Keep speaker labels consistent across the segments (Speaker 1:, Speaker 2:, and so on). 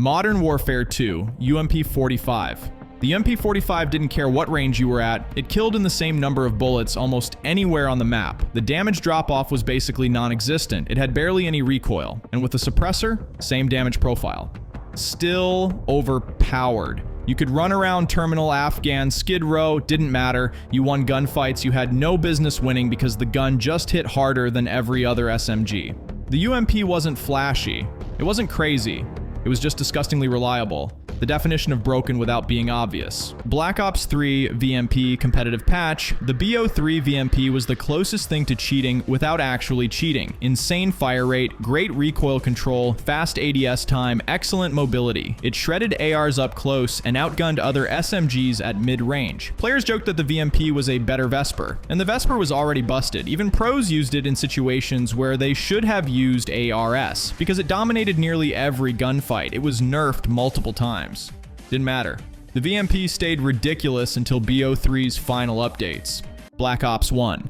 Speaker 1: Modern Warfare 2, UMP-45. The UMP-45 didn't care what range you were at, it killed in the same number of bullets almost anywhere on the map. The damage drop-off was basically non-existent, it had barely any recoil, and with the suppressor, same damage profile. Still overpowered. You could run around Terminal, Afghan, Skid Row, didn't matter. You won gunfights you had no business winning because the gun just hit harder than every other SMG. The UMP wasn't flashy, it wasn't crazy, it was just disgustingly reliable. The definition of broken without being obvious. Black Ops 3 VMP competitive patch, the BO3 VMP was the closest thing to cheating without actually cheating. Insane fire rate, great recoil control, fast ADS time, excellent mobility. It shredded ARs up close and outgunned other SMGs at mid-range. Players joked that the VMP was a better Vesper, and the Vesper was already busted. Even pros used it in situations where they should have used ARS, because it dominated nearly every gunfight. It was nerfed multiple times. Didn't matter. The VMP stayed ridiculous until BO3's final updates. Black Ops 1.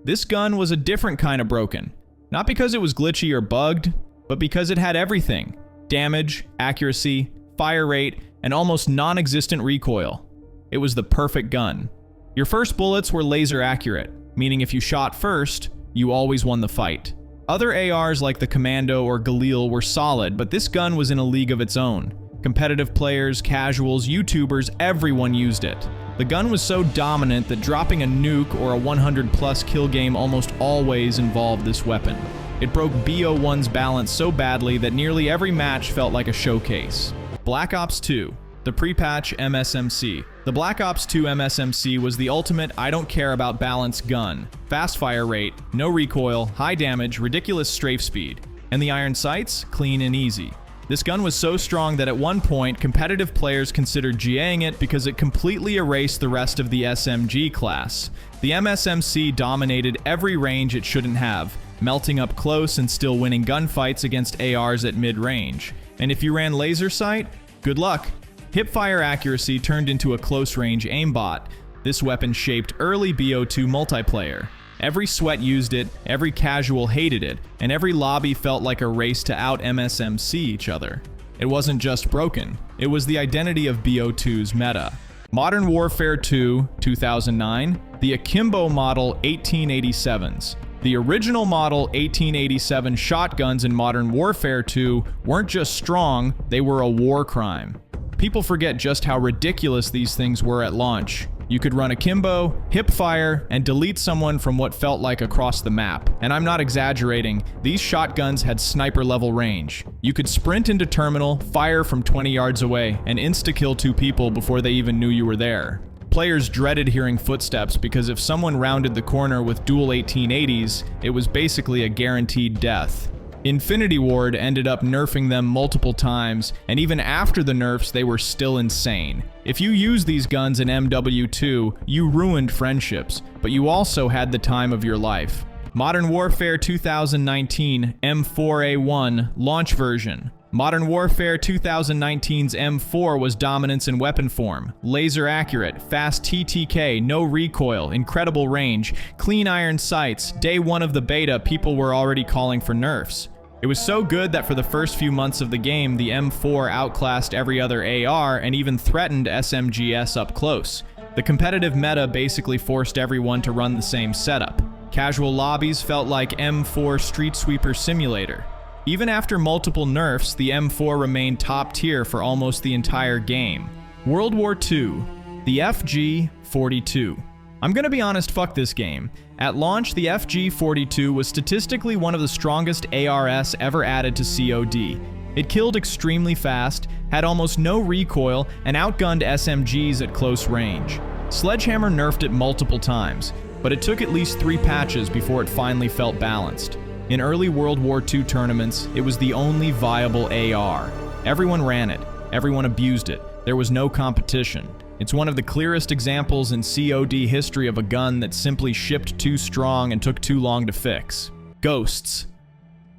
Speaker 1: This gun was a different kind of broken. Not because it was glitchy or bugged, but because it had everything. Damage, accuracy, fire rate, and almost non-existent recoil. It was the perfect gun. Your first bullets were laser accurate, meaning if you shot first, you always won the fight. Other ARs like the Commando or Galil were solid, but this gun was in a league of its own. Competitive players, casuals, YouTubers, everyone used it. The gun was so dominant that dropping a nuke or a 100+ kill game almost always involved this weapon. It broke BO1's balance so badly that nearly every match felt like a showcase. Black Ops 2, the pre-patch MSMC. The Black Ops 2 MSMC was the ultimate I don't care about balance gun. Fast fire rate, no recoil, high damage, ridiculous strafe speed. And the iron sights, clean and easy. This gun was so strong that at one point, competitive players considered GAing it because it completely erased the rest of the SMG class. The MSMC dominated every range it shouldn't have, melting up close and still winning gunfights against ARs at mid-range. And if you ran laser sight, good luck. Hipfire accuracy turned into a close-range aimbot. This weapon shaped early BO2 multiplayer. Every sweat used it, every casual hated it, and every lobby felt like a race to out-MSMC each other. It wasn't just broken, it was the identity of BO2's meta. Modern Warfare 2, 2009, the Akimbo Model 1887s. The original Model 1887 shotguns in Modern Warfare 2 weren't just strong, they were a war crime. People forget just how ridiculous these things were at launch. You could run Akimbo, hipfire, and delete someone from what felt like across the map. And I'm not exaggerating, these shotguns had sniper-level range. You could sprint into terminal, fire from 20 yards away, and insta-kill 2 people before they even knew you were there. Players dreaded hearing footsteps because if someone rounded the corner with dual 1880s, it was basically a guaranteed death. Infinity Ward ended up nerfing them multiple times, and even after the nerfs, they were still insane. If you used these guns in MW2, you ruined friendships, but you also had the time of your life. Modern Warfare 2019 M4A1 launch version. Modern Warfare 2019's M4 was dominance in weapon form, laser accurate, fast TTK, no recoil, incredible range, clean iron sights. Day 1 of the beta, people were already calling for nerfs. It was so good that for the first few months of the game, the M4 outclassed every other AR and even threatened SMGs up close. The competitive meta basically forced everyone to run the same setup. Casual lobbies felt like M4 Street Sweeper Simulator. Even after multiple nerfs, the M4 remained top tier for almost the entire game. World War II, the FG-42. I'm gonna be honest, fuck this game. At launch, the FG-42 was statistically one of the strongest ARS ever added to COD. It killed extremely fast, had almost no recoil, and outgunned SMGs at close range. Sledgehammer nerfed it multiple times, but it took at least 3 patches before it finally felt balanced. In early World War II tournaments, it was the only viable AR. Everyone ran it, everyone abused it, there was no competition. It's one of the clearest examples in COD history of a gun that simply shipped too strong and took too long to fix. Ghosts.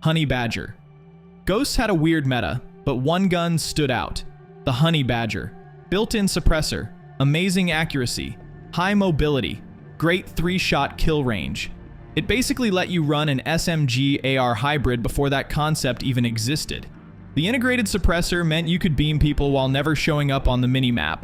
Speaker 1: Honey Badger. Ghosts had a weird meta, but one gun stood out. The Honey Badger. Built-in suppressor, amazing accuracy, high mobility, great 3-shot kill range. It basically let you run an SMG AR hybrid before that concept even existed. The integrated suppressor meant you could beam people while never showing up on the minimap.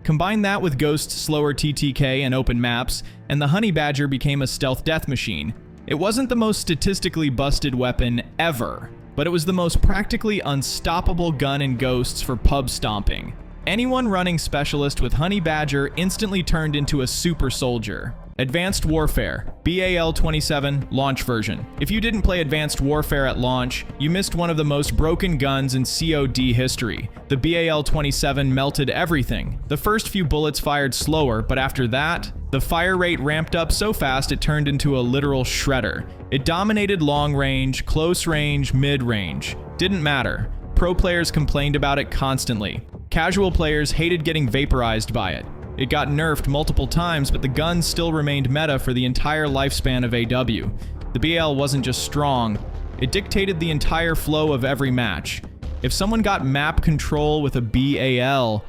Speaker 1: Combine that with Ghost's slower TTK and open maps, and the Honey Badger became a stealth death machine. It wasn't the most statistically busted weapon ever, but it was the most practically unstoppable gun in Ghosts for pub stomping. Anyone running Specialist with Honey Badger instantly turned into a super soldier. Advanced Warfare, BAL-27 launch version. If you didn't play Advanced Warfare at launch, you missed one of the most broken guns in COD history. The BAL-27 melted everything. The first few bullets fired slower, but after that, the fire rate ramped up so fast it turned into a literal shredder. It dominated long range, close range, mid range. Didn't matter. Pro players complained about it constantly. Casual players hated getting vaporized by it. It got nerfed multiple times, but the gun still remained meta for the entire lifespan of AW. The BAL wasn't just strong, it dictated the entire flow of every match. If someone got map control with a BAL,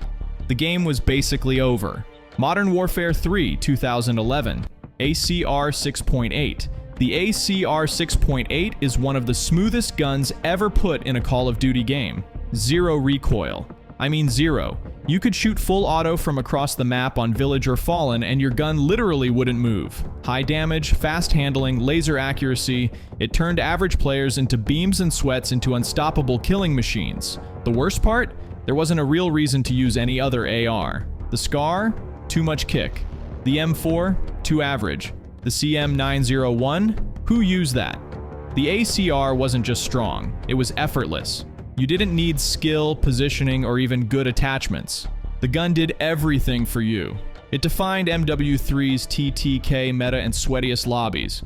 Speaker 1: the game was basically over. Modern Warfare 3, 2011, ACR 6.8. The ACR 6.8 is one of the smoothest guns ever put in a Call of Duty game. Zero recoil. I mean zero. You could shoot full auto from across the map on Village or Fallen and your gun literally wouldn't move. High damage, fast handling, laser accuracy, it turned average players into beams and sweats into unstoppable killing machines. The worst part? There wasn't a real reason to use any other AR. The SCAR? Too much kick. The M4? Too average. The CM901? Who used that? The ACR wasn't just strong, it was effortless. You didn't need skill, positioning, or even good attachments. The gun did everything for you. It defined MW3's TTK meta and sweatiest lobbies.